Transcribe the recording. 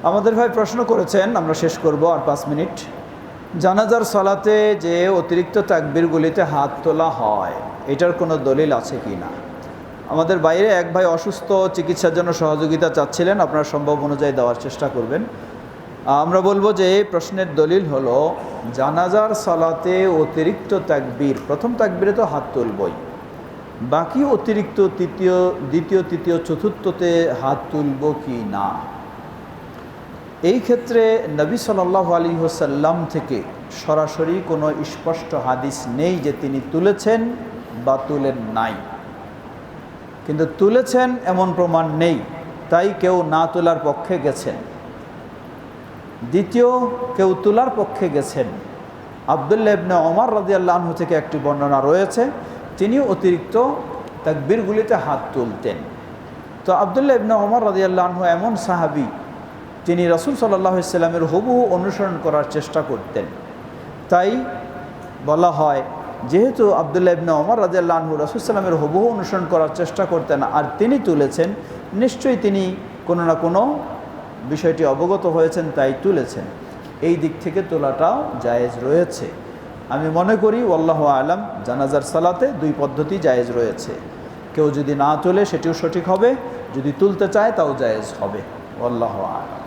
আমাদের ভাই প্রশ্ন করেছেন, আমরা শেষ করব আর 5 মিনিট। জানাজার সালাতে যে অতিরিক্ত তাকবীরগুলিতে হাত তোলা হয়, এটার কোনো দলিল আছে কি না? আমাদের বাইরে এক ভাই অসুস্থ, চিকিৎসার জন্য সহযোগিতা চাচ্ছিলেন, আপনারা সম্ভব অনুযায়ী দেওয়ার চেষ্টা করবেন। আমরা বলবো যে এই প্রশ্নের দলিল হলো, জানাজার সালাতে অতিরিক্ত তাকবীর, প্রথম তাকবীরে তো হাত তুলবই, বাকি অতিরিক্ত দ্বিতীয় তৃতীয় চতুর্থতে হাত তুলব কি না, এই ক্ষেত্রে নবী সাল্লাল্লাহু আলাইহি ওয়াসাল্লাম থেকে সরাসরি কোনো স্পষ্ট হাদিস নেই যে তিনি তুলেছেন বা তুলেন নাই। কিন্তু তুলেছেন এমন প্রমাণ নেই, তাই কেউ না তোলার পক্ষে গেছেন। দ্বিতীয়, কেউ তোলার পক্ষে গেছেন। আব্দুল্লাহ ইবনে ওমর রাদিয়াল্লাহু আনহু থেকে একটি বর্ণনা রয়েছে, তিনি অতিরিক্ত তাকবীরগুলিতে হাত তুলতেন। তো আব্দুল্লাহ ইবনে ওমর রাদিয়াল্লাহু আনহু এমন সাহাবী, তিনি রাসূল সাল্লাল্লাহু আলাইহি ওয়াসাল্লামের হুবহু অনুসরণ করার চেষ্টা করতেন। তাই বলা হয়, যেহেতু আব্দুল্লাহ ইবনে ওমর রাদিয়াল্লাহু আনহু রাসূল সাল্লামের হুবহু অনুসরণ করার চেষ্টা করতেন আর তিনি তুলেছেন, নিশ্চয়ই তিনি কোনো না কোনো বিষয়টি অবগত হয়েছেন, তাই তুলেছেন। এই দিক থেকে তোলাটাও জায়েজ রয়েছে। আমি মনে করি আল্লাহু আলাম, জানাজার সালাতে 2 পদ্ধতি জায়েজ রয়েছে। কেউ যদি না তোলে সেটিও সঠিক হবে, যদি তুলতে চায় তাও জায়েজ হবে। আল্লাহু আলাম।